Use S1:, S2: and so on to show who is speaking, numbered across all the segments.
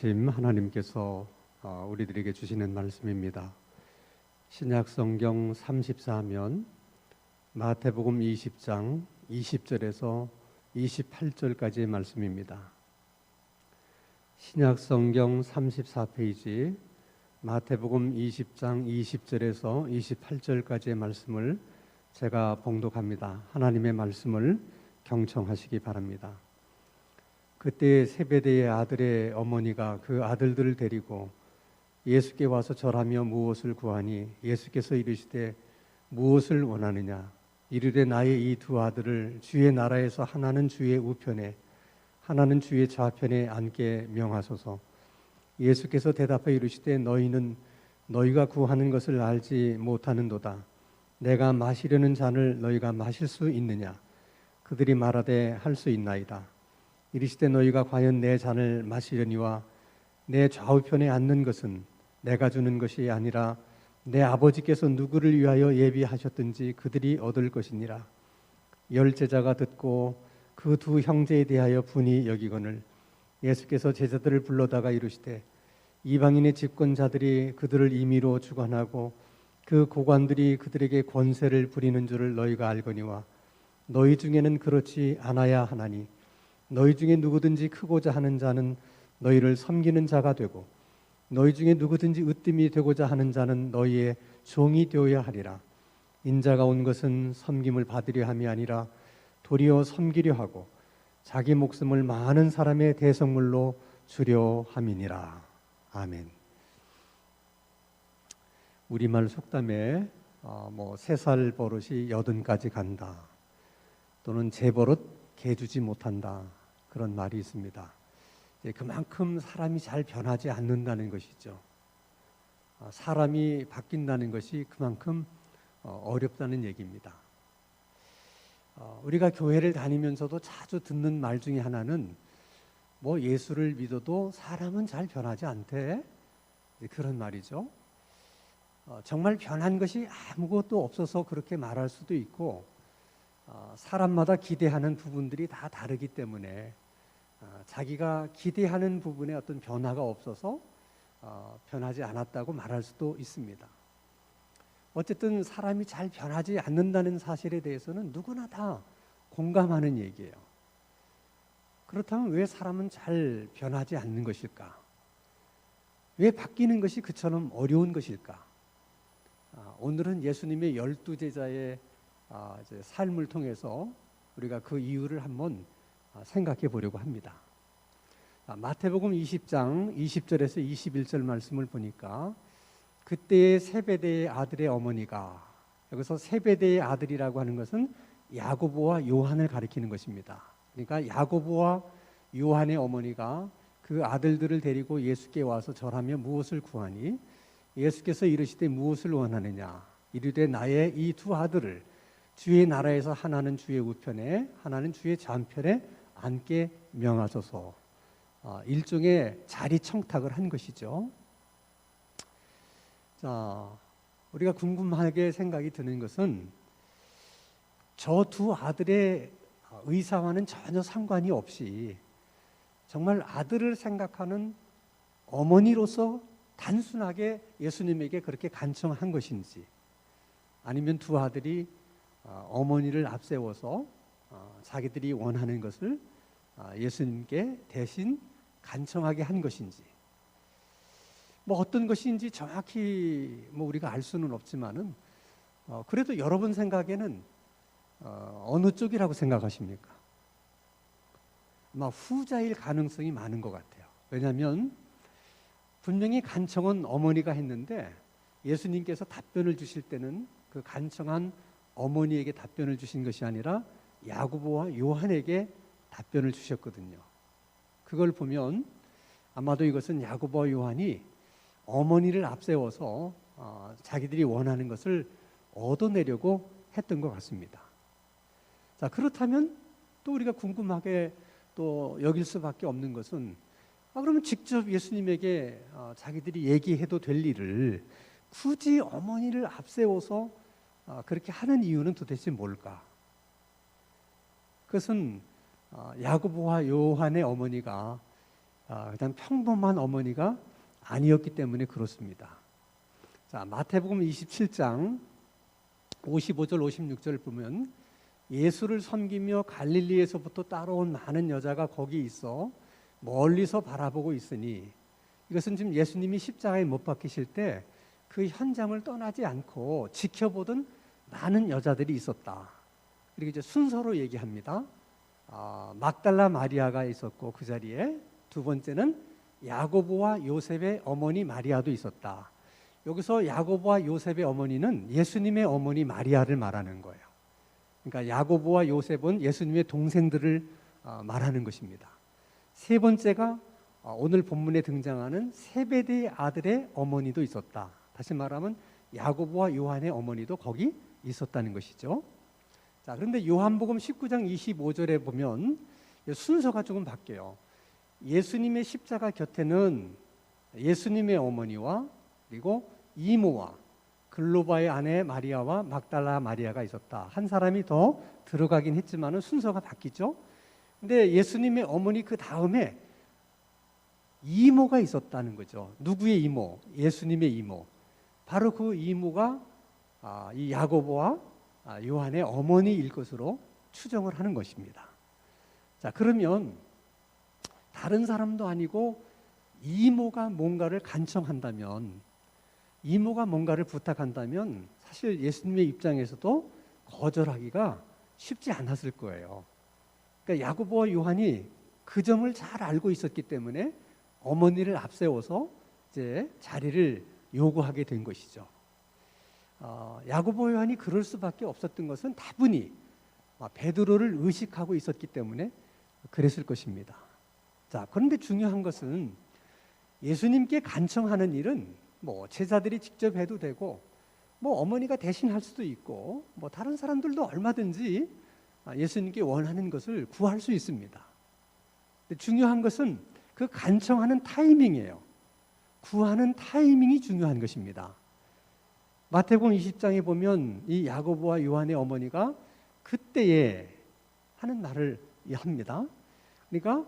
S1: 아침 하나님께서 우리들에게 주시는 말씀입니다. 신약 성경 34면 마태복음 20장 20절에서 28절까지의 말씀입니다. 신약 성경 34페이지 마태복음 20장 20절에서 28절까지의 말씀을 제가 봉독합니다. 하나님의 말씀을 경청하시기 바랍니다. 그때 세베대의 아들의 어머니가 그 아들들을 데리고 예수께 와서 절하며 무엇을 구하니 예수께서 이르시되 무엇을 원하느냐 이르되 나의 이 두 아들을 주의 나라에서 하나는 주의 우편에 하나는 주의 좌편에 앉게 명하소서. 예수께서 대답하여 이르시되 너희는 너희가 구하는 것을 알지 못하는도다. 내가 마시려는 잔을 너희가 마실 수 있느냐. 그들이 말하되 할 수 있나이다. 이르시되 너희가 과연 내 잔을 마시려니와 내 좌우편에 앉는 것은 내가 주는 것이 아니라 내 아버지께서 누구를 위하여 예비하셨든지 그들이 얻을 것이니라. 열 제자가 듣고 그 두 형제에 대하여 분이 여기거늘 예수께서 제자들을 불러다가 이르시되 이방인의 집권자들이 그들을 임의로 주관하고 그 고관들이 그들에게 권세를 부리는 줄을 너희가 알거니와 너희 중에는 그렇지 않아야 하나니 너희 중에 누구든지 크고자 하는 자는 너희를 섬기는 자가 되고 너희 중에 누구든지 으뜸이 되고자 하는 자는 너희의 종이 되어야 하리라. 인자가 온 것은 섬김을 받으려 함이 아니라 도리어 섬기려 하고 자기 목숨을 많은 사람의 대성물로 주려 함이니라. 아멘. 우리말 속담에 3살 버릇이 80까지 간다, 또는 제 버릇 개 주지 못한다, 그런 말이 있습니다. 그만큼 사람이 잘 변하지 않는다는 것이죠. 사람이 바뀐다는 것이 그만큼 어렵다는 얘기입니다. 우리가 교회를 다니면서도 자주 듣는 말 중에 하나는 예수를 믿어도 사람은 잘 변하지 않대, 그런 말이죠. 정말 변한 것이 아무것도 없어서 그렇게 말할 수도 있고, 사람마다 기대하는 부분들이 다 다르기 때문에 자기가 기대하는 부분에 어떤 변화가 없어서 변하지 않았다고 말할 수도 있습니다. 어쨌든 사람이 잘 변하지 않는다는 사실에 대해서는 누구나 다 공감하는 얘기예요. 그렇다면 왜 사람은 잘 변하지 않는 것일까? 왜 바뀌는 것이 그처럼 어려운 것일까? 오늘은 예수님의 12제자의 삶을 통해서 우리가 그 이유를 한번 생각해 보려고 합니다. 마태복음 20장 20절에서 21절 말씀을 보니까 그때의 세베대의 아들의 어머니가, 여기서 세베대의 아들이라고 하는 것은 야고보와 요한을 가리키는 것입니다. 그러니까 야고보와 요한의 어머니가 그 아들들을 데리고 예수께 와서 절하며 무엇을 구하니 예수께서 이르시되 무엇을 원하느냐 이르되 나의 이 두 아들을 주의 나라에서 하나는 주의 우편에 하나는 주의 좌편에 앉게 명하소서. 일종의 자리 청탁을 한 것이죠. 자, 우리가 궁금하게 생각이 드는 것은 저 두 아들의 의사와는 전혀 상관이 없이 정말 아들을 생각하는 어머니로서 단순하게 예수님에게 그렇게 간청한 것인지, 아니면 두 아들이 어머니를 앞세워서 자기들이 원하는 것을 예수님께 대신 간청하게 한 것인지, 어떤 것인지 정확히 우리가 알 수는 없지만은 그래도 여러분 생각에는 어느 쪽이라고 생각하십니까? 아마 후자일 가능성이 많은 것 같아요. 왜냐하면 분명히 간청은 어머니가 했는데 예수님께서 답변을 주실 때는 그 간청한 어머니에게 답변을 주신 것이 아니라 야고보와 요한에게 답변을 주셨거든요. 그걸 보면 아마도 이것은 야고보와 요한이 어머니를 앞세워서 자기들이 원하는 것을 얻어내려고 했던 것 같습니다. 자, 그렇다면 또 우리가 궁금하게 또 여길 수밖에 없는 것은 그러면 직접 예수님에게 자기들이 얘기해도 될 일을 굳이 어머니를 앞세워서 그렇게 하는 이유는 도대체 뭘까? 그것은 야고보와 요한의 어머니가 그냥 평범한 어머니가 아니었기 때문에 그렇습니다. 자, 마태복음 27장 55절 56절 보면 예수를 섬기며 갈릴리에서부터 따라온 많은 여자가 거기 있어 멀리서 바라보고 있으니, 이것은 지금 예수님이 십자가에 못 박히실 때 그 현장을 떠나지 않고 지켜보던 많은 여자들이 있었다. 그리고 이제 순서로 얘기합니다. 막달라 마리아가 있었고 그 자리에 두 번째는 야고보와 요셉의 어머니 마리아도 있었다. 여기서 야고보와 요셉의 어머니는 예수님의 어머니 마리아를 말하는 거예요. 그러니까 야고보와 요셉은 예수님의 동생들을 말하는 것입니다. 세 번째가 오늘 본문에 등장하는 세베대의 아들의 어머니도 있었다. 다시 말하면 야고보와 요한의 어머니도 거기 있었다는 것이죠. 자, 그런데 요한복음 19장 25절에 보면 순서가 조금 바뀌어요. 예수님의 십자가 곁에는 예수님의 어머니와 그리고 이모와 글로바의 아내 마리아와 막달라 마리아가 있었다. 한 사람이 더 들어가긴 했지만 순서가 바뀌죠. 근데 예수님의 어머니 그 다음에 이모가 있었다는 거죠. 누구의 이모? 예수님의 이모. 바로 그 이모가 이 야고보와 요한의 어머니일 것으로 추정을 하는 것입니다. 자, 그러면 다른 사람도 아니고 이모가 뭔가를 간청한다면, 이모가 뭔가를 부탁한다면 사실 예수님의 입장에서도 거절하기가 쉽지 않았을 거예요. 그러니까 야고보와 요한이 그 점을 잘 알고 있었기 때문에 어머니를 앞세워서 이제 자리를 요구하게 된 것이죠. 야고보 요한이 그럴 수밖에 없었던 것은 다분히 베드로를 의식하고 있었기 때문에 그랬을 것입니다. 자, 그런데 중요한 것은 예수님께 간청하는 일은 뭐 제자들이 직접 해도 되고 뭐 어머니가 대신 할 수도 있고 뭐 다른 사람들도 얼마든지 예수님께 원하는 것을 구할 수 있습니다. 근데 중요한 것은 그 간청하는 타이밍이에요. 구하는 타이밍이 중요한 것입니다. 마태복음 20장에 보면 이 야고보와 요한의 어머니가 그때에 하는 말을 합니다. 그러니까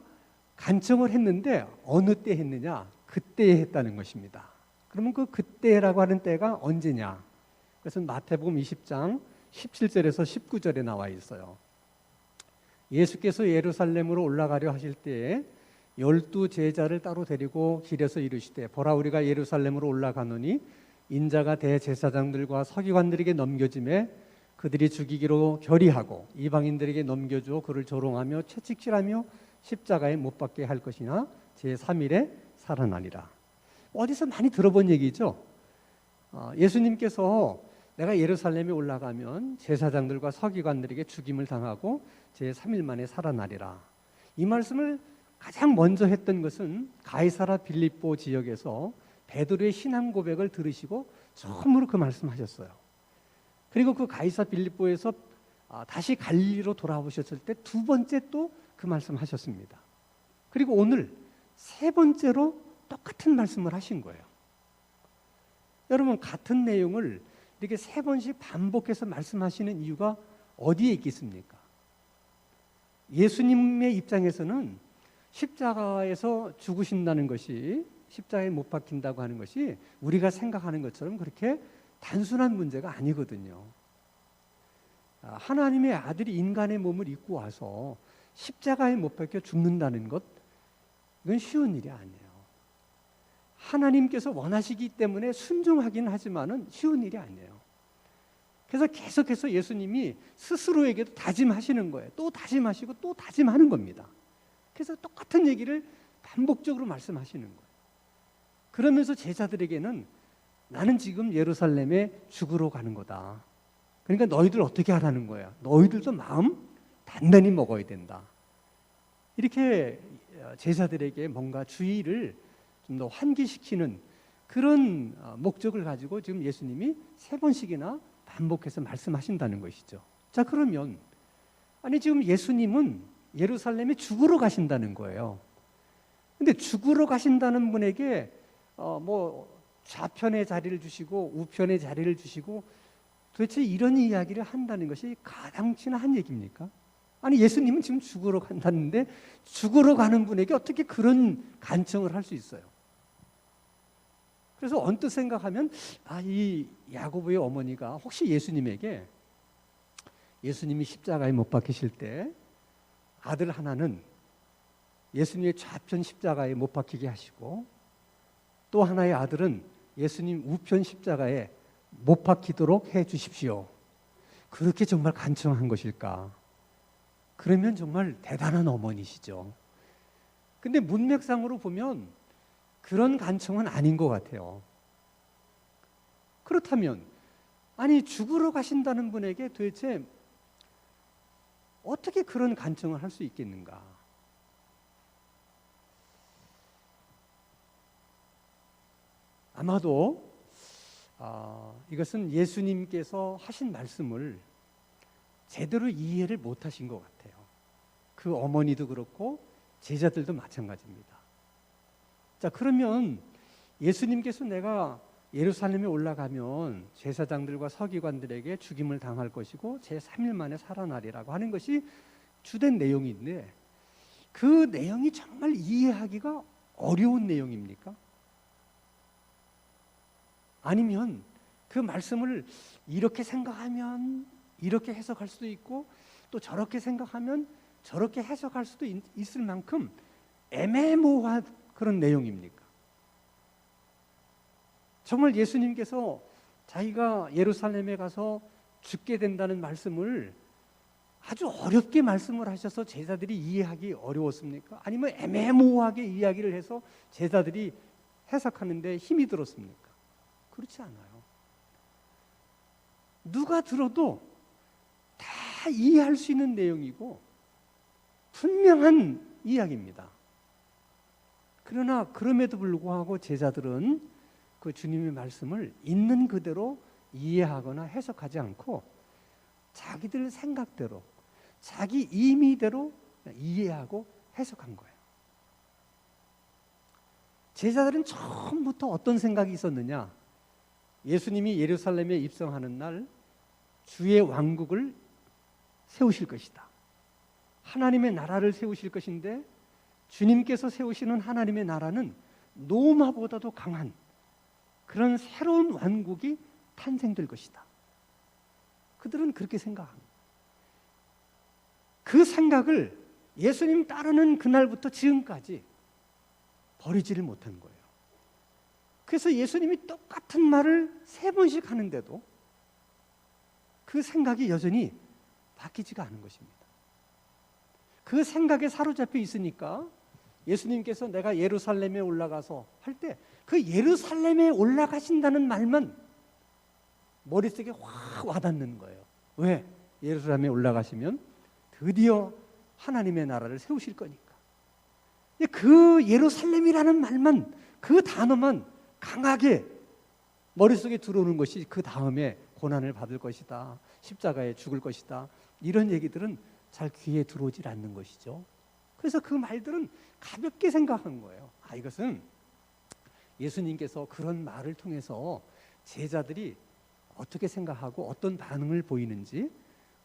S1: 간청을 했는데 어느 때 했느냐? 그때에 했다는 것입니다. 그러면 그 그때라고 하는 때가 언제냐? 그것은 마태복음 20장 17절에서 19절에 나와 있어요. 예수께서 예루살렘으로 올라가려 하실 때에 12 제자를 따로 데리고 길에서 이르시되, 보라, 우리가 예루살렘으로 올라가노니 인자가 대제사장들과 서기관들에게 넘겨짐에 그들이 죽이기로 결의하고 이방인들에게 넘겨주어 그를 조롱하며 채찍질하며 십자가에 못 박게 할 것이나 제3일에 살아나리라. 어디서 많이 들어본 얘기죠. 예수님께서 내가 예루살렘에 올라가면 제사장들과 서기관들에게 죽임을 당하고 제3일 만에 살아나리라. 이 말씀을 가장 먼저 했던 것은 가이사라 빌립보 지역에서 베드로의 신앙 고백을 들으시고 처음으로 그 말씀하셨어요. 그리고 그 가이사라 빌립보에서 다시 갈릴리로 돌아오셨을 때 두 번째 또 그 말씀하셨습니다. 그리고 오늘 세 번째로 똑같은 말씀을 하신 거예요. 여러분, 같은 내용을 이렇게 세 번씩 반복해서 말씀하시는 이유가 어디에 있겠습니까? 예수님의 입장에서는 십자가에서 죽으신다는 것이, 십자가에 못 박힌다고 하는 것이 우리가 생각하는 것처럼 그렇게 단순한 문제가 아니거든요. 하나님의 아들이 인간의 몸을 입고 와서 십자가에 못 박혀 죽는다는 것, 이건 쉬운 일이 아니에요. 하나님께서 원하시기 때문에 순종하긴 하지만은 쉬운 일이 아니에요. 그래서 계속해서 예수님이 스스로에게도 다짐하시는 거예요. 또 다짐하시고 또 다짐하는 겁니다. 그래서 똑같은 얘기를 반복적으로 말씀하시는 거예요. 그러면서 제자들에게는 나는 지금 예루살렘에 죽으러 가는 거다. 그러니까 너희들 어떻게 하라는 거야. 너희들도 마음 단단히 먹어야 된다. 이렇게 제자들에게 뭔가 주의를 좀 더 환기시키는 그런 목적을 가지고 지금 예수님이 세 번씩이나 반복해서 말씀하신다는 것이죠. 자, 그러면 아니 지금 예수님은 예루살렘에 죽으러 가신다는 거예요. 근데 죽으러 가신다는 분에게 뭐 좌편의 자리를 주시고 우편의 자리를 주시고 도대체 이런 이야기를 한다는 것이 가당치나 한 얘기입니까? 아니 예수님은 지금 죽으러 간다는데 죽으러 가는 분에게 어떻게 그런 간청을 할 수 있어요? 그래서 언뜻 생각하면 이 야고보의 어머니가 혹시 예수님에게 예수님이 십자가에 못 박히실 때 아들 하나는 예수님의 좌편 십자가에 못 박히게 하시고 또 하나의 아들은 예수님 우편 십자가에 못 박히도록 해 주십시오. 그렇게 정말 간청한 것일까? 그러면 정말 대단한 어머니시죠. 근데 문맥상으로 보면 그런 간청은 아닌 것 같아요. 그렇다면 아니 죽으러 가신다는 분에게 도대체 어떻게 그런 간청을 할 수 있겠는가? 아마도 이것은 예수님께서 하신 말씀을 제대로 이해를 못하신 것 같아요. 그 어머니도 그렇고 제자들도 마찬가지입니다. 자, 그러면 예수님께서 내가 예루살렘에 올라가면 제사장들과 서기관들에게 죽임을 당할 것이고 제3일 만에 살아나리라고 하는 것이 주된 내용인데 그 내용이 정말 이해하기가 어려운 내용입니까? 아니면 그 말씀을 이렇게 생각하면 이렇게 해석할 수도 있고 또 저렇게 생각하면 저렇게 해석할 수도 있을 만큼 애매모호한 그런 내용입니까? 정말 예수님께서 자기가 예루살렘에 가서 죽게 된다는 말씀을 아주 어렵게 말씀을 하셔서 제자들이 이해하기 어려웠습니까? 아니면 애매모호하게 이야기를 해서 제자들이 해석하는데 힘이 들었습니까? 그렇지 않아요. 누가 들어도 다 이해할 수 있는 내용이고 분명한 이야기입니다. 그러나 그럼에도 불구하고 제자들은 그 주님의 말씀을 있는 그대로 이해하거나 해석하지 않고 자기들 생각대로 자기 임의대로 이해하고 해석한 거예요. 제자들은 처음부터 어떤 생각이 있었느냐? 예수님이 예루살렘에 입성하는 날 주의 왕국을 세우실 것이다. 하나님의 나라를 세우실 것인데 주님께서 세우시는 하나님의 나라는 로마보다도 강한 그런 새로운 왕국이 탄생될 것이다. 그들은 그렇게 생각합니다. 그 생각을 예수님 따르는 그날부터 지금까지 버리지를 못한 거예요. 그래서 예수님이 똑같은 말을 3번씩 하는데도 그 생각이 여전히 바뀌지가 않은 것입니다. 그 생각에 사로잡혀 있으니까 예수님께서 내가 예루살렘에 올라가서 할 때 그 예루살렘에 올라가신다는 말만 머릿속에 확 와닿는 거예요. 왜? 예루살렘에 올라가시면 드디어 하나님의 나라를 세우실 거니까. 그 예루살렘이라는 말만, 그 단어만 강하게 머릿속에 들어오는 것이 그 다음에 고난을 받을 것이다, 십자가에 죽을 것이다, 이런 얘기들은 잘 귀에 들어오질 않는 것이죠. 그래서 그 말들은 가볍게 생각한 거예요. 이것은 예수님께서 그런 말을 통해서 제자들이 어떻게 생각하고 어떤 반응을 보이는지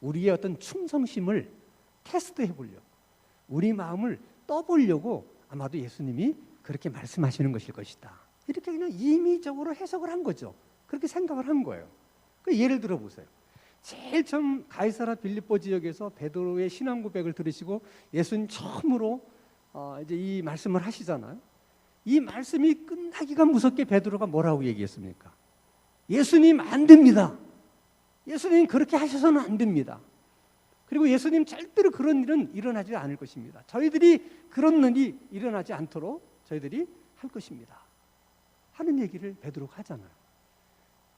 S1: 우리의 어떤 충성심을 테스트해 보려고, 우리 마음을 떠보려고 아마도 예수님이 그렇게 말씀하시는 것일 것이다. 이렇게 그냥 임의적으로 해석을 한 거죠. 그렇게 생각을 한 거예요. 예를 들어 보세요. 제일 처음 가이사라 빌립보 지역에서 베드로의 신앙 고백을 들으시고 예수님 처음으로 이제 이 말씀을 하시잖아요. 이 말씀이 끝나기가 무섭게 베드로가 뭐라고 얘기했습니까? 예수님 안 됩니다. 예수님 그렇게 하셔서는 안 됩니다. 그리고 예수님 절대로 그런 일은 일어나지 않을 것입니다. 저희들이 그런 일이 일어나지 않도록 저희들이 할 것입니다. 하는 얘기를 베드로가 하잖아요.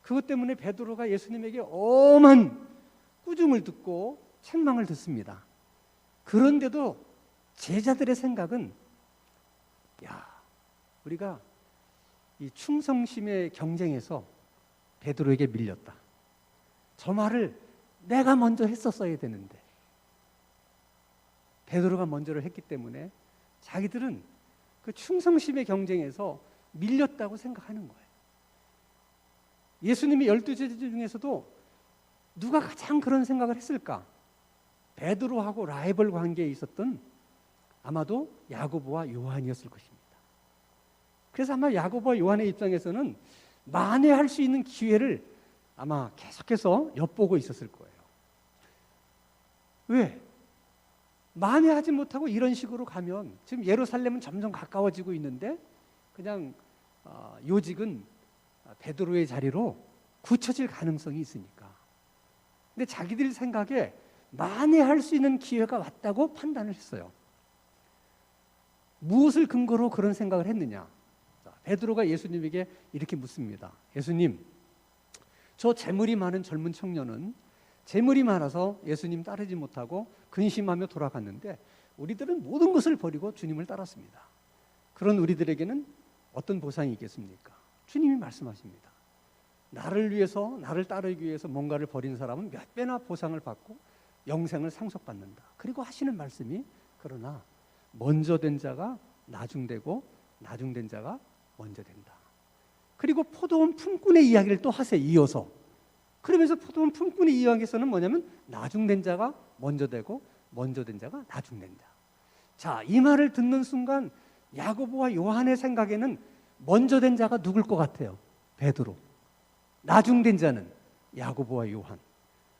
S1: 그것 때문에 베드로가 예수님에게 엄한 꾸중을 듣고 책망을 듣습니다. 그런데도 제자들의 생각은 우리가 이 충성심의 경쟁에서 베드로에게 밀렸다. 저 말을 내가 먼저 했었어야 되는데 베드로가 먼저를 했기 때문에 자기들은 그 충성심의 경쟁에서 밀렸다고 생각하는 거예요. 예수님이 12제자 중에서도 누가 가장 그런 생각을 했을까? 베드로하고 라이벌 관계에 있었던 아마도 야고보와 요한이었을 것입니다. 그래서 아마 야고보와 요한의 입장에서는 만회할 수 있는 기회를 아마 계속해서 엿보고 있었을 거예요. 왜? 만회하지 못하고 이런 식으로 가면 지금 예루살렘은 점점 가까워지고 있는데 그냥 요직은 베드로의 자리로 굳혀질 가능성이 있으니까. 근데 자기들 생각에 만회할 수 있는 기회가 왔다고 판단을 했어요. 무엇을 근거로 그런 생각을 했느냐? 베드로가 예수님에게 이렇게 묻습니다. 예수님, 저 재물이 많은 젊은 청년은 재물이 많아서 예수님 따르지 못하고 근심하며 돌아갔는데 우리들은 모든 것을 버리고 주님을 따랐습니다. 그런 우리들에게는 어떤 보상이 있겠습니까? 주님이 말씀하십니다. 나를 위해서, 나를 따르기 위해서 뭔가를 버린 사람은 몇 배나 보상을 받고 영생을 상속받는다. 그리고 하시는 말씀이 그러나 먼저 된 자가 나중되고 나중된 자가 먼저 된다. 그리고 포도원 품꾼의 이야기를 또 하세요. 이어서. 그러면서 포도원 품꾼의 이야기에서는 뭐냐면 나중된 자가 먼저 되고 먼저 된 자가 나중된 자. 자, 이 말을 듣는 순간 야고보와 요한의 생각에는 먼저 된 자가 누굴 것 같아요? 베드로. 나중된 자는 야고보와 요한.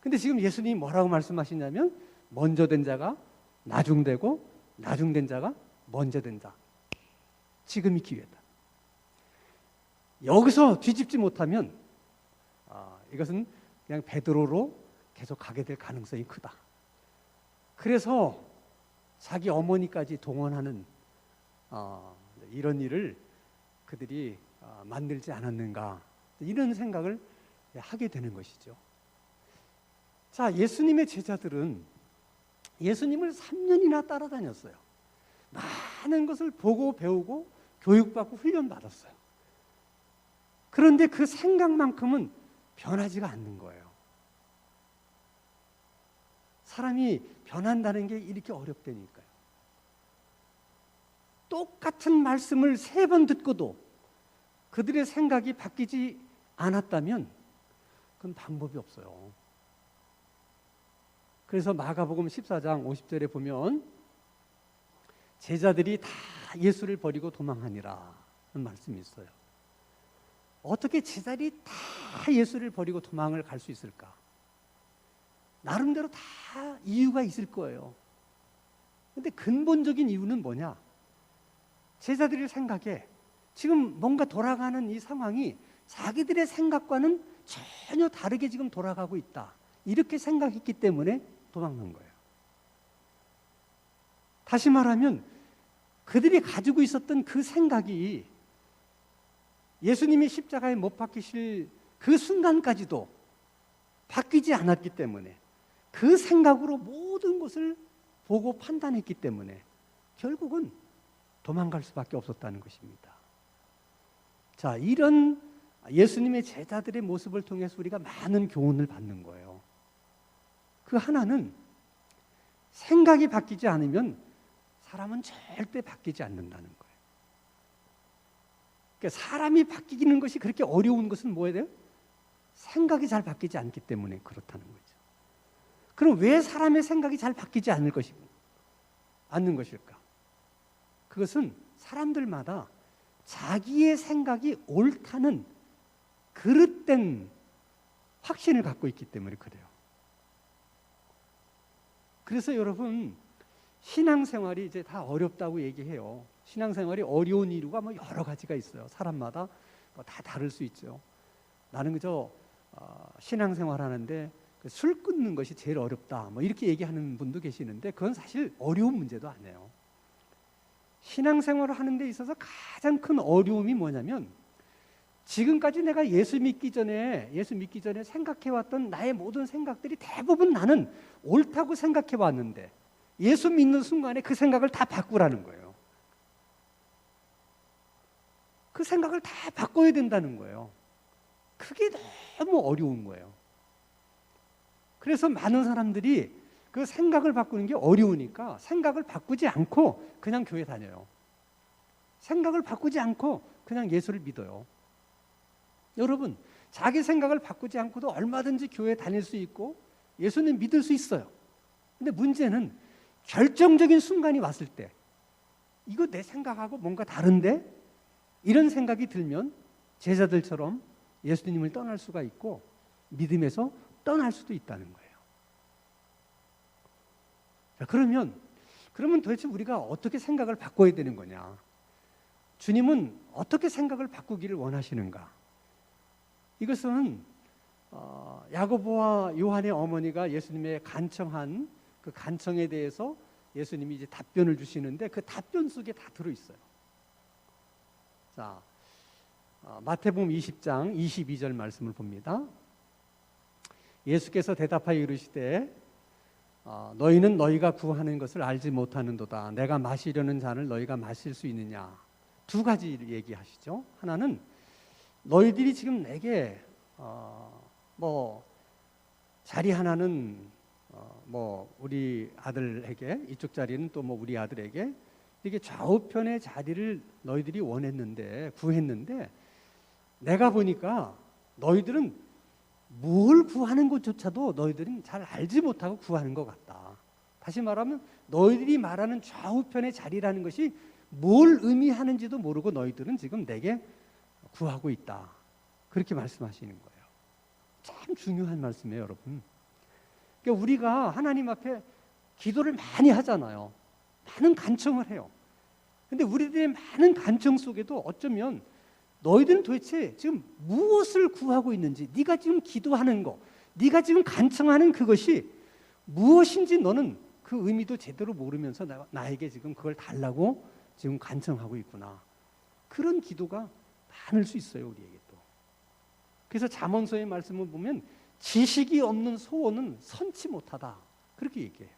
S1: 근데 지금 예수님이 뭐라고 말씀하시냐면 먼저 된 자가 나중되고 나중된 자가 먼저 된다. 지금이 기회다. 여기서 뒤집지 못하면 이것은 그냥 베드로로 계속 가게 될 가능성이 크다. 그래서 자기 어머니까지 동원하는 이런 일을 그들이 만들지 않았는가, 이런 생각을 하게 되는 것이죠. 자, 예수님의 제자들은 예수님을 3년이나 따라다녔어요. 많은 것을 보고 배우고 교육받고 훈련받았어요. 그런데 그 생각만큼은 변하지가 않는 거예요. 사람이 변한다는 게 이렇게 어렵다니까요. 똑같은 말씀을 3번 듣고도 그들의 생각이 바뀌지 않았다면 그건 방법이 없어요. 그래서 마가복음 14장 50절에 보면 제자들이 다 예수를 버리고 도망하니라 하는 말씀이 있어요. 어떻게 제자들이 다 예수를 버리고 도망을 갈 수 있을까? 나름대로 다 이유가 있을 거예요. 근데 근본적인 이유는 뭐냐? 제자들의 생각에 지금 뭔가 돌아가는 이 상황이 자기들의 생각과는 전혀 다르게 지금 돌아가고 있다. 이렇게 생각했기 때문에 도망간 거예요. 다시 말하면 그들이 가지고 있었던 그 생각이 예수님이 십자가에 못 박히실 그 순간까지도 바뀌지 않았기 때문에 그 생각으로 모든 것을 보고 판단했기 때문에 결국은 도망갈 수밖에 없었다는 것입니다. 자, 이런 예수님의 제자들의 모습을 통해서 우리가 많은 교훈을 받는 거예요. 그 하나는 생각이 바뀌지 않으면 사람은 절대 바뀌지 않는다는 거예요. 그러니까 사람이 바뀌는 것이 그렇게 어려운 것은 뭐예요? 돼요? 생각이 잘 바뀌지 않기 때문에 그렇다는 거죠. 그럼 왜 사람의 생각이 잘 바뀌지 않는 것일까? 그것은 사람들마다 자기의 생각이 옳다는 그릇된 확신을 갖고 있기 때문에 그래요. 그래서 여러분, 신앙생활이 이제 다 어렵다고 얘기해요. 신앙생활이 어려운 이유가 뭐 여러 가지가 있어요. 사람마다 뭐 다 다를 수 있죠. 나는 그저 신앙생활 하는데 술 끊는 것이 제일 어렵다, 뭐 이렇게 얘기하는 분도 계시는데 그건 사실 어려운 문제도 아니에요. 신앙생활을 하는 데 있어서 가장 큰 어려움이 뭐냐면 지금까지 내가 예수 믿기 전에 생각해왔던 나의 모든 생각들이 대부분 나는 옳다고 생각해왔는데 예수 믿는 순간에 그 생각을 다 바꾸라는 거예요. 그 생각을 다 바꿔야 된다는 거예요. 그게 너무 어려운 거예요. 그래서 많은 사람들이 그 생각을 바꾸는 게 어려우니까 생각을 바꾸지 않고 그냥 교회 다녀요. 생각을 바꾸지 않고 그냥 예수를 믿어요. 여러분, 자기 생각을 바꾸지 않고도 얼마든지 교회 다닐 수 있고 예수님 믿을 수 있어요. 근데 문제는 결정적인 순간이 왔을 때 이거 내 생각하고 뭔가 다른데? 이런 생각이 들면 제자들처럼 예수님을 떠날 수가 있고 믿음에서 떠날 수도 있다는 거예요. 자, 그러면 도대체 우리가 어떻게 생각을 바꿔야 되는 거냐? 주님은 어떻게 생각을 바꾸기를 원하시는가? 이것은 야고보와 요한의 어머니가 예수님의 간청한 그 간청에 대해서 예수님이 이제 답변을 주시는데 그 답변 속에 다 들어있어요. 자, 마태복음 20장 22절 말씀을 봅니다. 예수께서 대답하여 이르시되 너희는 너희가 구하는 것을 알지 못하는도다. 내가 마시려는 잔을 너희가 마실 수 있느냐. 두 가지를 얘기하시죠. 하나는 너희들이 지금 내게 자리 하나는 우리 아들에게, 이쪽 자리는 또 우리 아들에게, 이게 좌우편의 자리를 너희들이 원했는데, 구했는데 내가 보니까 너희들은 뭘 구하는 것조차도 너희들은 잘 알지 못하고 구하는 것 같다. 다시 말하면 너희들이 말하는 좌우편의 자리라는 것이 뭘 의미하는지도 모르고 너희들은 지금 내게 구하고 있다. 그렇게 말씀하시는 거예요. 참 중요한 말씀이에요, 여러분. 그러니까 우리가 하나님 앞에 기도를 많이 하잖아요. 많은 간청을 해요. 근데 우리들의 많은 간청 속에도 어쩌면 너희들은 도대체 지금 무엇을 구하고 있는지, 네가 지금 기도하는 거, 네가 지금 간청하는 그것이 무엇인지 너는 그 의미도 제대로 모르면서 나에게 지금 그걸 달라고 지금 간청하고 있구나. 그런 기도가 많을 수 있어요, 우리에게 또. 그래서 잠언서의 말씀을 보면 지식이 없는 소원은 선치 못하다. 그렇게 얘기해요.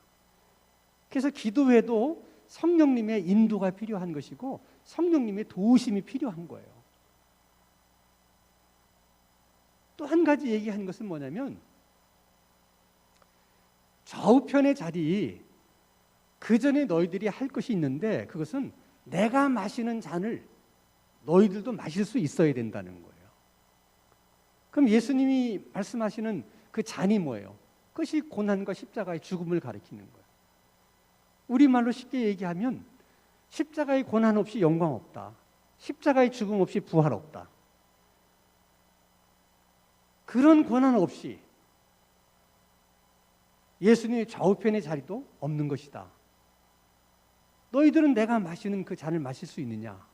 S1: 그래서 기도에도 성령님의 인도가 필요한 것이고 성령님의 도우심이 필요한 거예요. 또 한 가지 얘기한 것은 뭐냐면 좌우편의 자리, 그 전에 너희들이 할 것이 있는데 그것은 내가 마시는 잔을 너희들도 마실 수 있어야 된다는 거예요. 그럼 예수님이 말씀하시는 그 잔이 뭐예요? 그것이 고난과 십자가의 죽음을 가리키는 거예요. 우리말로 쉽게 얘기하면 십자가의 고난 없이 영광 없다. 십자가의 죽음 없이 부활 없다. 그런 고난 없이 예수님의 좌우편의 자리도 없는 것이다. 너희들은 내가 마시는 그 잔을 마실 수 있느냐?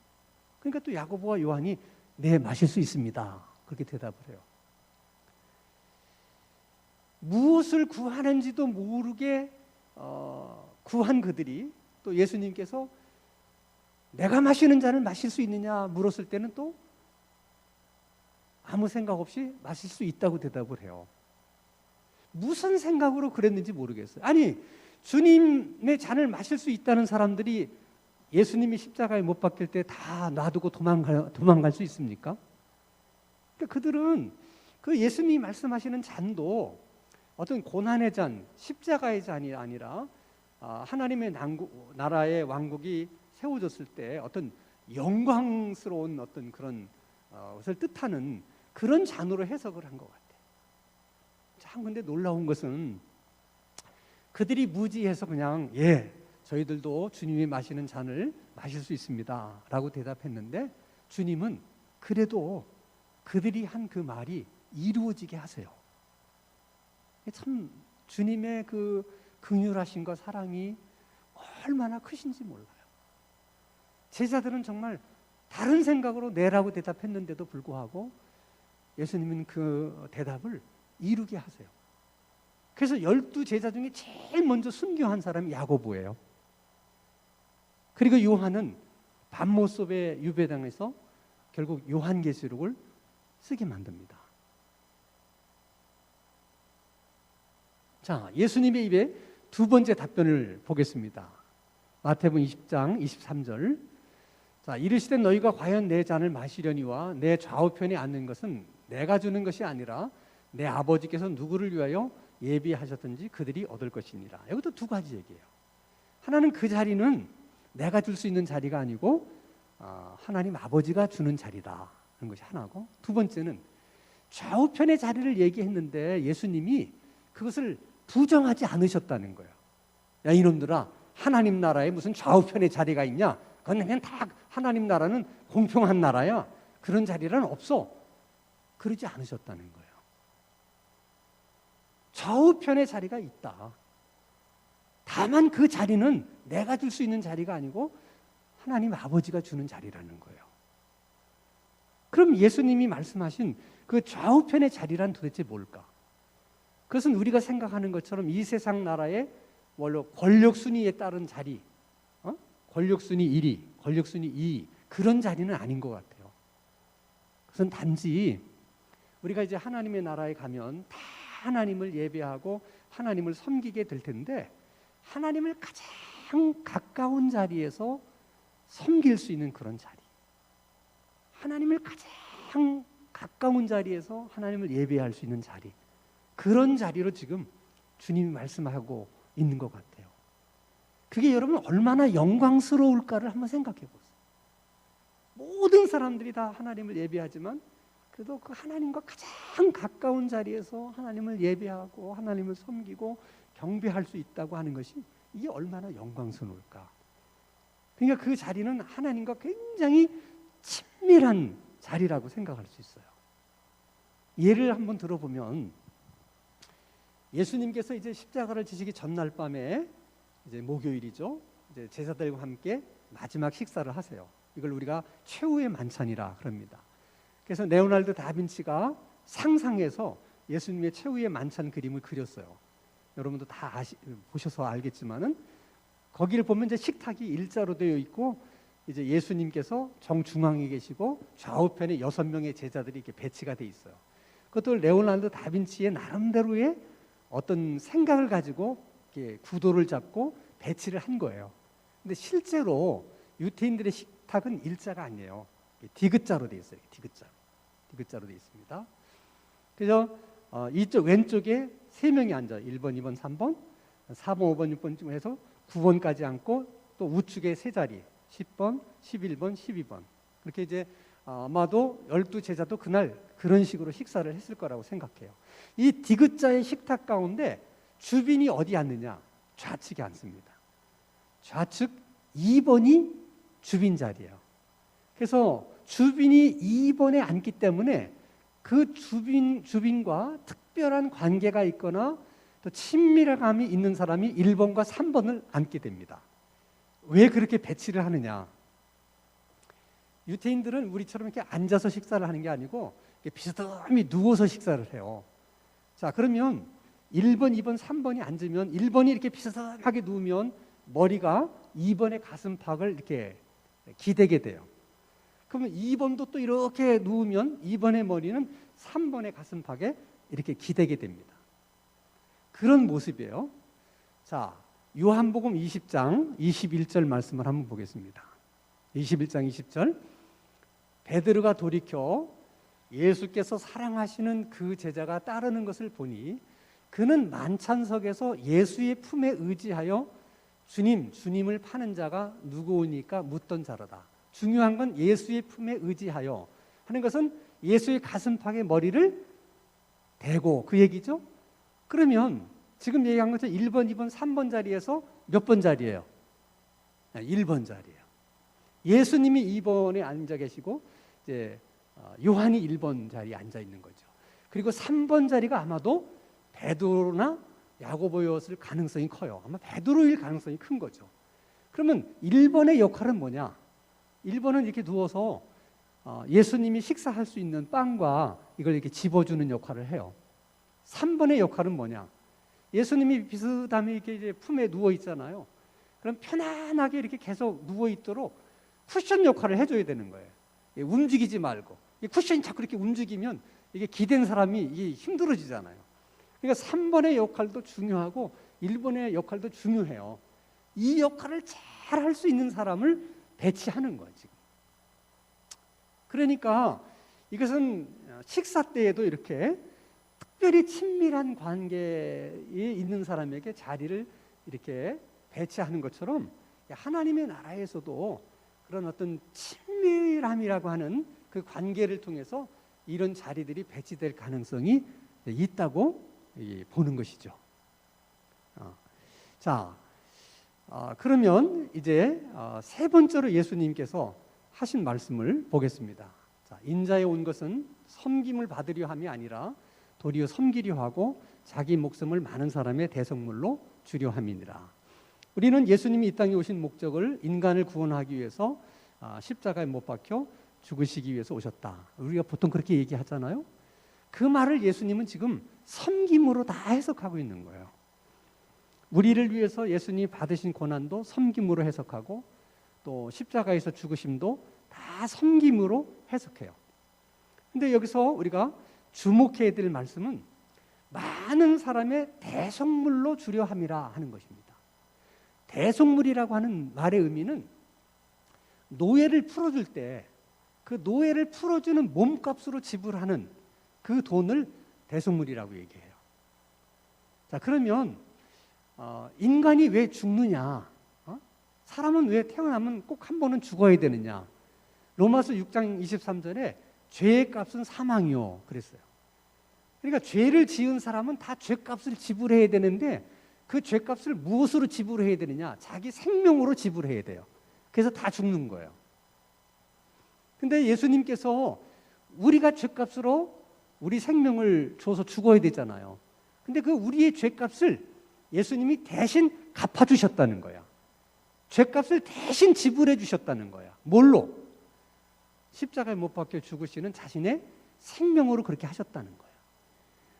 S1: 그러니까 또 야고보와 요한이 네, 마실 수 있습니다. 그렇게 대답을 해요. 무엇을 구하는지도 모르게 구한 그들이 또 예수님께서 내가 마시는 잔을 마실 수 있느냐 물었을 때는 또 아무 생각 없이 마실 수 있다고 대답을 해요. 무슨 생각으로 그랬는지 모르겠어요. 아니, 주님의 잔을 마실 수 있다는 사람들이 예수님이 십자가에 못 박힐 때 다 놔두고 도망갈 수 있습니까? 그러니까 그들은 그 예수님이 말씀하시는 잔도 어떤 고난의 잔, 십자가의 잔이 아니라 하나님의 나라의 왕국이 세워졌을 때 어떤 영광스러운 어떤 그런 것을 뜻하는 그런 잔으로 해석을 한 것 같아요. 참 근데 놀라운 것은 그들이 무지해서 그냥 저희들도 주님이 마시는 잔을 마실 수 있습니다 라고 대답했는데 주님은 그래도 그들이 한 그 말이 이루어지게 하세요. 참 주님의 그 긍휼하심과 사랑이 얼마나 크신지 몰라요. 제자들은 정말 다른 생각으로 내라고 대답했는데도 불구하고 예수님은 그 대답을 이루게 하세요. 그래서 12제자 중에 제일 먼저 순교한 사람이 야고보예요. 그리고 요한은 반모sob의 유배당에서 결국 요한계시록을 쓰게 만듭니다. 자, 예수님의 입에 두 번째 답변을 보겠습니다. 마태복음 20장 23절. 자, 이르시되 너희가 과연 내 잔을 마시려니와 내 좌우편에 앉는 것은 내가 주는 것이 아니라 내 아버지께서 누구를 위하여 예비하셨든지 그들이 얻을 것이니라. 이것도 두 가지 얘기예요. 하나는 그 자리는 내가 줄 수 있는 자리가 아니고 하나님 아버지가 주는 자리다 하는 것이 하나고, 두 번째는 좌우편의 자리를 얘기했는데 예수님이 그것을 부정하지 않으셨다는 거예요. 야 이놈들아, 하나님 나라에 무슨 좌우편의 자리가 있냐? 그건 그냥 다 하나님 나라는 공평한 나라야. 그런 자리란 없어. 그러지 않으셨다는 거예요. 좌우편의 자리가 있다. 다만 그 자리는 내가 줄 수 있는 자리가 아니고 하나님 아버지가 주는 자리라는 거예요. 그럼 예수님이 말씀하신 그 좌우편의 자리란 도대체 뭘까? 그것은 우리가 생각하는 것처럼 이 세상 나라의 원래 권력 순위에 따른 자리, 권력 순위 1위, 권력 순위 2위 그런 자리는 아닌 것 같아요. 그것은 단지 우리가 이제 하나님의 나라에 가면 다 하나님을 예배하고 하나님을 섬기게 될 텐데 하나님을 가장 가까운 자리에서 섬길 수 있는 그런 자리, 하나님을 가장 가까운 자리에서 하나님을 예배할 수 있는 자리, 그런 자리로 지금 주님이 말씀하고 있는 것 같아요. 그게 여러분 얼마나 영광스러울까를 한번 생각해 보세요. 모든 사람들이 다 하나님을 예배하지만 그래도 그 하나님과 가장 가까운 자리에서 하나님을 예배하고 하나님을 섬기고 경배할 수 있다고 하는 것이 이게 얼마나 영광스러울까. 그러니까 그 자리는 하나님과 굉장히 친밀한 자리라고 생각할 수 있어요. 예를 한번 들어보면 예수님께서 이제 십자가를 지시기 전날 밤에 이제 목요일이죠. 이제 제자들과 함께 마지막 식사를 하세요. 이걸 우리가 최후의 만찬이라 그럽니다. 그래서 레오나르도 다빈치가 상상해서 예수님의 최후의 만찬 그림을 그렸어요. 여러분도 다 보셔서 알겠지만은 거기를 보면 이제 식탁이 일자로 되어 있고 이제 예수님께서 정중앙에 계시고 좌우편에 6명의 제자들이 이렇게 배치가 돼 있어요. 그것도 레오나르도 다빈치의 나름대로의 어떤 생각을 가지고 이렇게 구도를 잡고 배치를 한 거예요. 근데 실제로 유태인들의 식탁은 일자가 아니에요. 디귿자로 되어 있어요. 디귿자로 되어 있습니다. 그래서 이쪽 왼쪽에 3명이 앉아요. 1번, 2번, 3번, 4번, 5번, 6번 해서 9번까지 앉고 또 우측에 3자리 10번, 11번, 12번 그렇게 이제 아마도 12제자도 그날 그런 식으로 식사를 했을 거라고 생각해요. 이 디귿자의 식탁 가운데 주빈이 어디 앉느냐? 좌측에 앉습니다. 좌측 2번이 주빈 자리예요. 그래서 주빈이 2번에 앉기 때문에 그 주빈과 특별한 관계가 있거나 또 친밀감이 있는 사람이 1번과 3번을 앉게 됩니다. 왜 그렇게 배치를 하느냐? 유태인들은 우리처럼 이렇게 앉아서 식사를 하는 게 아니고 비스듬히 누워서 식사를 해요. 자, 그러면 1번, 2번, 3번이 앉으면 1번이 이렇게 비스듬하게 누우면 머리가 2번의 가슴팍을 이렇게 기대게 돼요. 그러면 2번도 또 이렇게 누우면 2번의 머리는 3번의 가슴팍에 이렇게 기대게 됩니다. 그런 모습이에요. 자, 요한복음 20장 21절 말씀을 한번 보겠습니다. 21장 20절 베드로가 돌이켜 예수께서 사랑하시는 그 제자가 따르는 것을 보니 그는 만찬석에서 예수의 품에 의지하여 주님을 파는 자가 누구오니까 묻던 자로다. 중요한 건 예수의 품에 의지하여 하는 것은 예수의 가슴팍에 머리를 대고 그 얘기죠. 그러면 지금 얘기한 것처럼 1번, 2번, 3번 자리에서 몇 번 자리예요? 1번 자리예요. 예수님이 2번에 앉아 계시고 이제 요한이 1번 자리에 앉아 있는 거죠. 그리고 3번 자리가 아마도 베드로나 야고보였을 가능성이 커요. 아마 베드로일 가능성이 큰 거죠. 그러면 1번의 역할은 뭐냐? 1번은 이렇게 누워서 예수님이 식사할 수 있는 빵과 이걸 이렇게 집어주는 역할을 해요. 3번의 역할은 뭐냐? 예수님이 비스듬히 이렇게 이제 품에 누워 있잖아요. 그럼 편안하게 이렇게 계속 누워 있도록 쿠션 역할을 해줘야 되는 거예요. 움직이지 말고. 이 쿠션이 자꾸 이렇게 움직이면 이게 기댄 사람이 이게 힘들어지잖아요. 그러니까 3번의 역할도 중요하고 1번의 역할도 중요해요. 이 역할을 잘 할 수 있는 사람을 배치하는 거예요, 지금. 그러니까 이것은 식사 때에도 이렇게 특별히 친밀한 관계에 있는 사람에게 자리를 이렇게 배치하는 것처럼 하나님의 나라에서도 그런 어떤 친밀함이라고 하는 그 관계를 통해서 이런 자리들이 배치될 가능성이 있다고 보는 것이죠. 자, 그러면 이제 세 번째로 예수님께서 하신 말씀을 보겠습니다. 자, 인자에 온 것은 섬김을 받으려 함이 아니라 도리어 섬기려 하고 자기 목숨을 많은 사람의 대속물로 주려 함이니라. 우리는 예수님이 이 땅에 오신 목적을 인간을 구원하기 위해서 십자가에 못 박혀 죽으시기 위해서 오셨다. 우리가 보통 그렇게 얘기하잖아요. 그 말을 예수님은 지금 섬김으로 다 해석하고 있는 거예요. 우리를 위해서 예수님이 받으신 고난도 섬김으로 해석하고 또 십자가에서 죽으심도 다 섬김으로 해석해요. 근데 여기서 우리가 주목해야 될 말씀은 많은 사람의 대속물로 주려 함이라 하는 것입니다. 대속물이라고 하는 말의 의미는 노예를 풀어줄 때 그 노예를 풀어주는 몸값으로 지불하는 그 돈을 대속물이라고 얘기해요. 자, 그러면 인간이 왜 죽느냐? 사람은 왜 태어나면 꼭 한 번은 죽어야 되느냐? 로마서 6장 23절에 죄의 값은 사망이요 그랬어요. 그러니까 죄를 지은 사람은 다 죄값을 지불해야 되는데 그 죄값을 무엇으로 지불해야 되느냐? 자기 생명으로 지불해야 돼요. 그래서 다 죽는 거예요. 근데 예수님께서 우리가 죄값으로 우리 생명을 줘서 죽어야 되잖아요. 근데 그 우리의 죄값을 예수님이 대신 갚아주셨다는 거야. 죄값을 대신 지불해 주셨다는 거야. 뭘로? 십자가에 못 박혀 죽으시는 자신의 생명으로 그렇게 하셨다는 거야.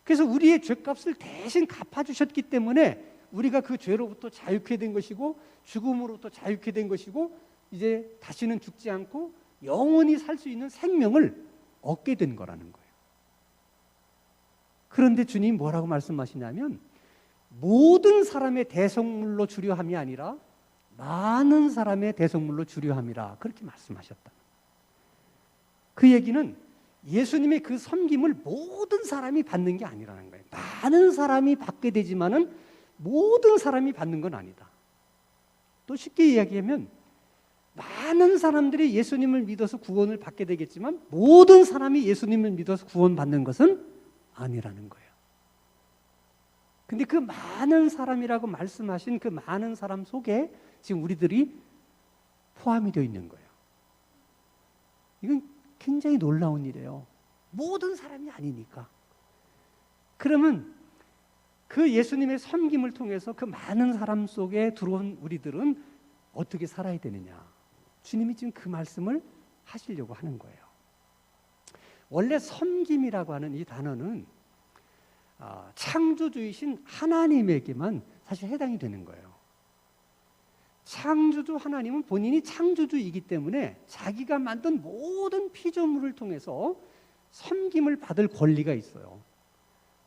S1: 그래서 우리의 죄값을 대신 갚아주셨기 때문에 우리가 그 죄로부터 자유케 된 것이고 죽음으로부터 자유케 된 것이고 이제 다시는 죽지 않고 영원히 살 수 있는 생명을 얻게 된 거라는 거예요. 그런데 주님이 뭐라고 말씀하시냐면 모든 사람의 대속물로 주려 함이 아니라 많은 사람의 대속물로 주려 함이라 그렇게 말씀하셨다. 그 얘기는 예수님의 그 섬김을 모든 사람이 받는 게 아니라는 거예요. 많은 사람이 받게 되지만은 모든 사람이 받는 건 아니다. 또 쉽게 이야기하면 많은 사람들이 예수님을 믿어서 구원을 받게 되겠지만 모든 사람이 예수님을 믿어서 구원받는 것은 아니라는 거예요. 근데 그 많은 사람이라고 말씀하신 그 많은 사람 속에 지금 우리들이 포함이 되어 있는 거예요. 이건 굉장히 놀라운 일이에요. 모든 사람이 아니니까. 그러면 그 예수님의 섬김을 통해서 그 많은 사람 속에 들어온 우리들은 어떻게 살아야 되느냐? 주님이 지금 그 말씀을 하시려고 하는 거예요. 원래 섬김이라고 하는 이 단어는 창조주이신 하나님에게만 사실 해당이 되는 거예요. 창조주 하나님은 본인이 창조주이기 때문에 자기가 만든 모든 피조물을 통해서 섬김을 받을 권리가 있어요.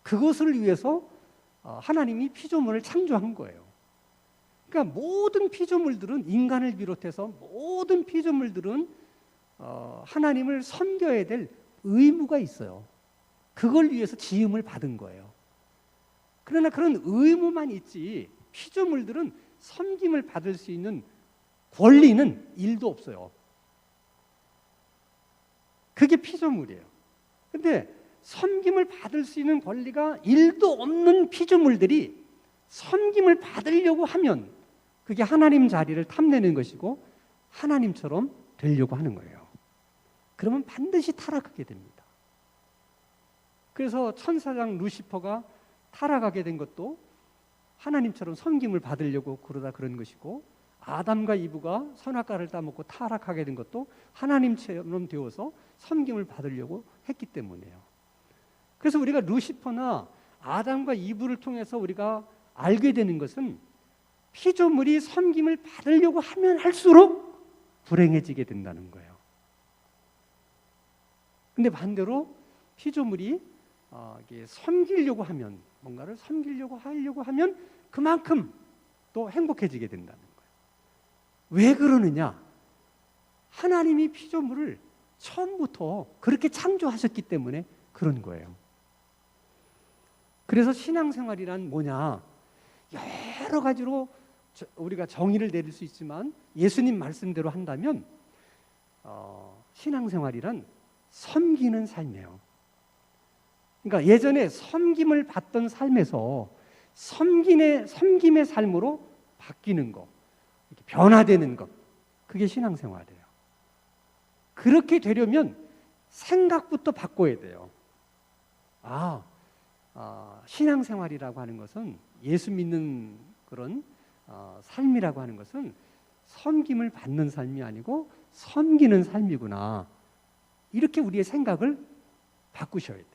S1: 그것을 위해서 하나님이 피조물을 창조한 거예요. 그러니까 모든 피조물들은 인간을 비롯해서 모든 피조물들은 하나님을 섬겨야 될 의무가 있어요. 그걸 위해서 지음을 받은 거예요. 그러나 그런 의무만 있지 피조물들은 섬김을 받을 수 있는 권리는 1도 없어요. 그게 피조물이에요. 근데 섬김을 받을 수 있는 권리가 1도 없는 피조물들이 섬김을 받으려고 하면 그게 하나님 자리를 탐내는 것이고 하나님처럼 되려고 하는 거예요. 그러면 반드시 타락하게 됩니다. 그래서 천사장 루시퍼가 타락하게 된 것도 하나님처럼 섬김을 받으려고 그러다 그런 것이고 아담과 이브가 선악과를 따먹고 타락하게 된 것도 하나님처럼 되어서 섬김을 받으려고 했기 때문이에요. 그래서 우리가 루시퍼나 아담과 이브를 통해서 우리가 알게 되는 것은 피조물이 섬김을 받으려고 하면 할수록 불행해지게 된다는 거예요. 근데 반대로 피조물이 섬기려고 하면 뭔가를 섬기려고 하려고 하면 그만큼 또 행복해지게 된다는 거예요. 왜 그러느냐? 하나님이 피조물을 처음부터 그렇게 창조하셨기 때문에 그런 거예요. 그래서 신앙생활이란 뭐냐? 여러 가지로 우리가 정의를 내릴 수 있지만 예수님 말씀대로 한다면 신앙생활이란 섬기는 삶이에요. 그러니까 예전에 섬김을 받던 삶에서 섬김의 삶으로 바뀌는 거, 변화되는 것, 그게 신앙생활이에요. 그렇게 되려면 생각부터 바꿔야 돼요. 신앙생활이라고 하는 것은, 예수 믿는 그런 삶이라고 하는 것은 섬김을 받는 삶이 아니고 섬기는 삶이구나. 이렇게 우리의 생각을 바꾸셔야 돼요.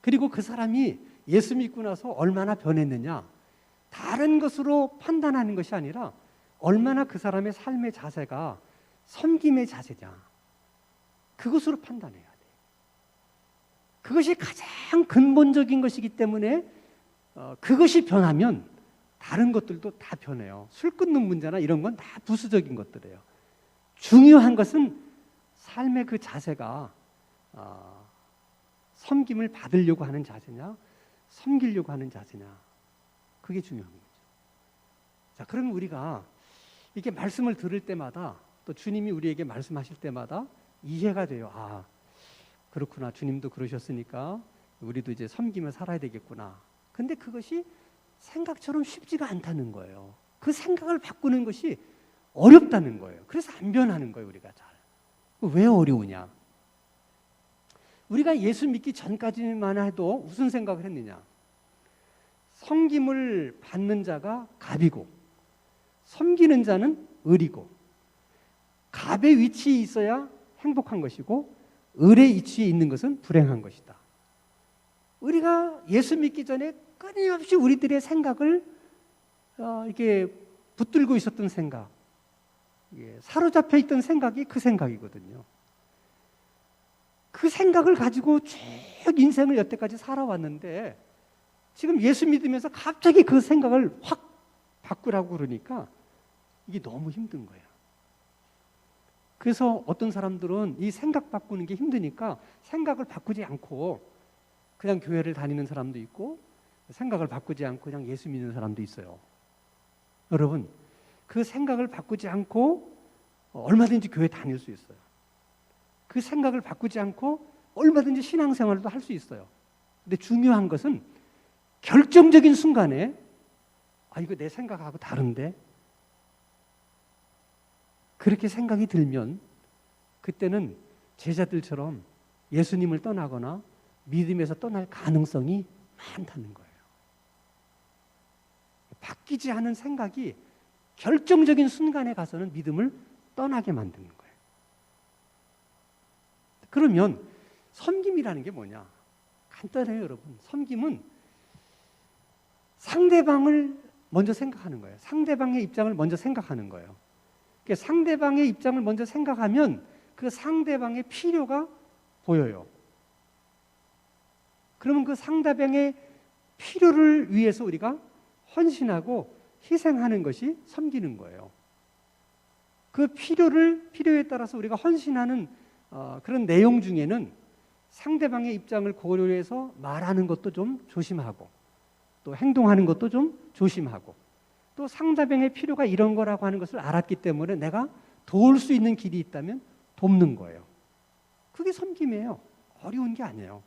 S1: 그리고 그 사람이 예수 믿고 나서 얼마나 변했느냐, 다른 것으로 판단하는 것이 아니라 얼마나 그 사람의 삶의 자세가 섬김의 자세냐, 그것으로 판단해야 돼요. 그것이 가장 근본적인 것이기 때문에 그것이 변하면 다른 것들도 다 변해요. 술 끊는 문제나 이런 건 다 부수적인 것들이에요. 중요한 것은 삶의 그 자세가 섬김을 받으려고 하는 자세냐, 섬기려고 하는 자세냐, 그게 중요한 거죠. 자, 그러면 우리가 이렇게 말씀을 들을 때마다, 또 주님이 우리에게 말씀하실 때마다 이해가 돼요. 그렇구나, 주님도 그러셨으니까 우리도 이제 섬기며 살아야 되겠구나. 근데 그것이 생각처럼 쉽지가 않다는 거예요. 그 생각을 바꾸는 것이 어렵다는 거예요. 그래서 안 변하는 거예요, 우리가 잘. 왜 어려우냐? 우리가 예수 믿기 전까지만 해도 무슨 생각을 했느냐? 섬김을 받는 자가 갑이고 섬기는 자는 을이고, 갑의 위치에 있어야 행복한 것이고 을의 위치에 있는 것은 불행한 것이다. 우리가 예수 믿기 전에 끊임없이 우리들의 생각을 이렇게 붙들고 있었던 생각, 사로잡혀 있던 생각이 그 생각이거든요. 그 생각을 가지고 쭉 인생을 여태까지 살아왔는데, 지금 예수 믿으면서 갑자기 그 생각을 확 바꾸라고 그러니까 이게 너무 힘든 거예요. 그래서 어떤 사람들은 이 생각 바꾸는 게 힘드니까 생각을 바꾸지 않고 그냥 교회를 다니는 사람도 있고, 생각을 바꾸지 않고 그냥 예수 믿는 사람도 있어요. 여러분, 그 생각을 바꾸지 않고 얼마든지 교회 다닐 수 있어요. 그 생각을 바꾸지 않고 얼마든지 신앙생활도 할 수 있어요. 근데 중요한 것은 결정적인 순간에 이거 내 생각하고 다른데? 그렇게 생각이 들면 그때는 제자들처럼 예수님을 떠나거나 믿음에서 떠날 가능성이 많다는 거예요. 바뀌지 않은 생각이 결정적인 순간에 가서는 믿음을 떠나게 만드는 거예요. 그러면 섬김이라는 게 뭐냐? 간단해요, 여러분. 섬김은 상대방을 먼저 생각하는 거예요. 상대방의 입장을 먼저 생각하는 거예요. 그러니까 상대방의 입장을 먼저 생각하면 그 상대방의 필요가 보여요. 그러면 그 상대방의 필요를 위해서 우리가 헌신하고 희생하는 것이 섬기는 거예요. 그 필요에 따라서 우리가 헌신하는 그런 내용 중에는 상대방의 입장을 고려해서 말하는 것도 좀 조심하고, 또 행동하는 것도 좀 조심하고, 또 상대방의 필요가 이런 거라고 하는 것을 알았기 때문에 내가 도울 수 있는 길이 있다면 돕는 거예요. 그게 섬김이에요. 어려운 게 아니에요.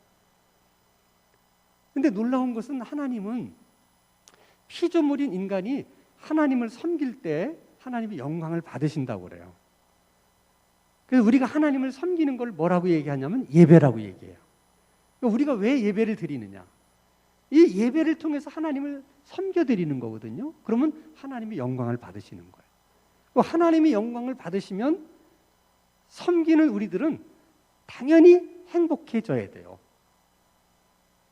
S1: 근데 놀라운 것은 하나님은 피조물인 인간이 하나님을 섬길 때 하나님이 영광을 받으신다고 그래요. 그래서 우리가 하나님을 섬기는 걸 뭐라고 얘기하냐면 예배라고 얘기해요. 그러니까 우리가 왜 예배를 드리느냐? 이 예배를 통해서 하나님을 섬겨드리는 거거든요. 그러면 하나님이 영광을 받으시는 거예요. 하나님이 영광을 받으시면 섬기는 우리들은 당연히 행복해져야 돼요.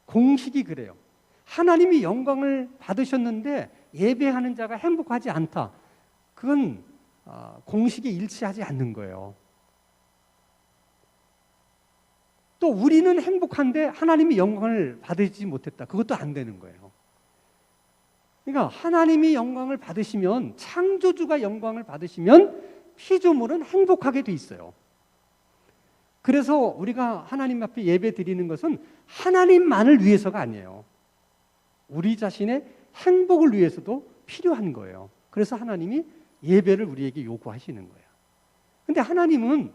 S1: 공식이 그래요. 하나님이 영광을 받으셨는데 예배하는 자가 행복하지 않다. 그건 공식에 일치하지 않는 거예요. 또 우리는 행복한데 하나님이 영광을 받으지 못했다. 그것도 안 되는 거예요. 그러니까 하나님이 영광을 받으시면, 창조주가 영광을 받으시면 피조물은 행복하게 돼 있어요. 그래서 우리가 하나님 앞에 예배 드리는 것은 하나님만을 위해서가 아니에요. 우리 자신의 행복을 위해서도 필요한 거예요. 그래서 하나님이 예배를 우리에게 요구하시는 거예요. 근데 하나님은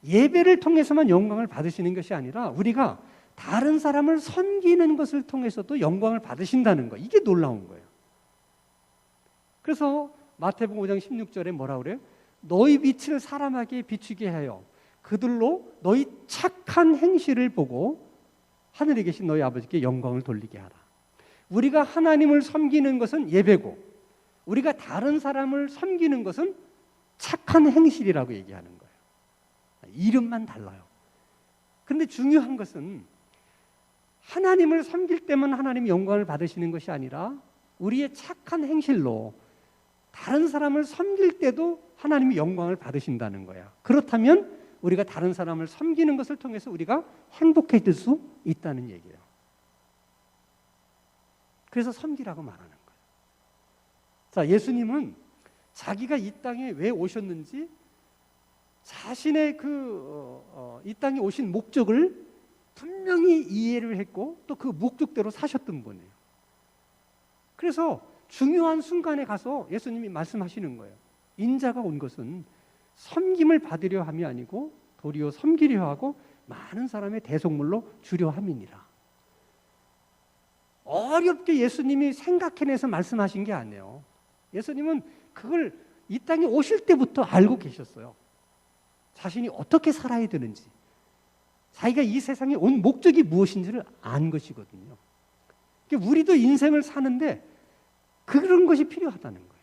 S1: 예배를 통해서만 영광을 받으시는 것이 아니라 우리가 다른 사람을 섬기는 것을 통해서도 영광을 받으신다는 거, 이게 놀라운 거예요. 그래서 마태복음 5장 16절에 뭐라 그래요? 너희 빛을 사람에게 비추게 하여 그들로 너희 착한 행실을 보고 하늘에 계신 너희 아버지께 영광을 돌리게 하라. 우리가 하나님을 섬기는 것은 예배고 우리가 다른 사람을 섬기는 것은 착한 행실이라고 얘기하는 거예요. 이름만 달라요. 그런데 중요한 것은 하나님을 섬길 때만 하나님이 영광을 받으시는 것이 아니라 우리의 착한 행실로 다른 사람을 섬길 때도 하나님이 영광을 받으신다는 거야. 그렇다면 우리가 다른 사람을 섬기는 것을 통해서 우리가 행복해질 수 있다는 얘기예요. 그래서 섬기라고 말하는 거예요. 자, 예수님은 자기가 이 땅에 왜 오셨는지 자신의 이 땅에 오신 목적을 분명히 이해를 했고 또 그 목적대로 사셨던 분이에요. 그래서 중요한 순간에 가서 예수님이 말씀하시는 거예요. 인자가 온 것은 섬김을 받으려 함이 아니고 도리어 섬기려 하고 많은 사람의 대속물로 주려 함이니라. 어렵게 예수님이 생각해내서 말씀하신 게 아니에요. 예수님은 그걸 이 땅에 오실 때부터 알고 계셨어요. 자신이 어떻게 살아야 되는지, 자기가 이 세상에 온 목적이 무엇인지를 안 것이거든요. 그러니까 우리도 인생을 사는데 그런 것이 필요하다는 거예요.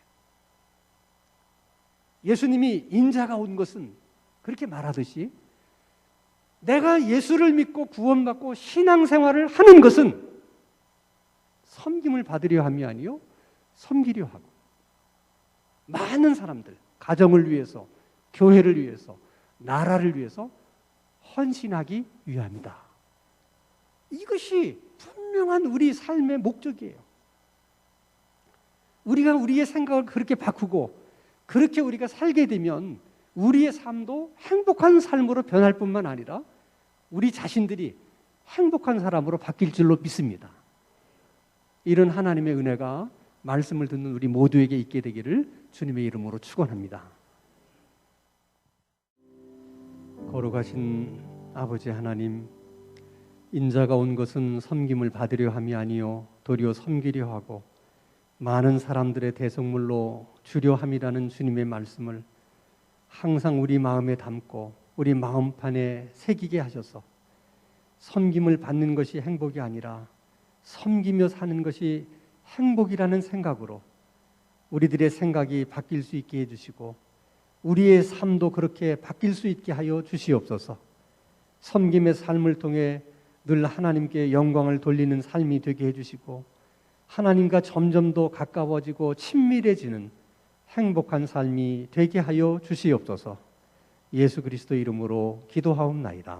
S1: 예수님이 인자가 온 것은 그렇게 말하듯이 내가 예수를 믿고 구원받고 신앙생활을 하는 것은 섬김을 받으려 함이 아니요 섬기려 하고 많은 사람들, 가정을 위해서, 교회를 위해서, 나라를 위해서 헌신하기 위함이다. 이것이 분명한 우리 삶의 목적이에요. 우리가 우리의 생각을 그렇게 바꾸고 그렇게 우리가 살게 되면 우리의 삶도 행복한 삶으로 변할 뿐만 아니라 우리 자신들이 행복한 사람으로 바뀔 줄로 믿습니다. 이런 하나님의 은혜가 말씀을 듣는 우리 모두에게 있게 되기를 주님의 이름으로 축원합니다. 거룩하신 아버지 하나님, 인자가 온 것은 섬김을 받으려 함이 아니요 도리어 섬기려 하고 많은 사람들의 대속물로 주려 함이라는 주님의 말씀을 항상 우리 마음에 담고 우리 마음판에 새기게 하셔서 섬김을 받는 것이 행복이 아니라 섬기며 사는 것이 행복이라는 생각으로 우리들의 생각이 바뀔 수 있게 해주시고 우리의 삶도 그렇게 바뀔 수 있게 하여 주시옵소서. 섬김의 삶을 통해 늘 하나님께 영광을 돌리는 삶이 되게 해주시고 하나님과 점점 더 가까워지고 친밀해지는 행복한 삶이 되게 하여 주시옵소서. 예수 그리스도 이름으로 기도하옵나이다.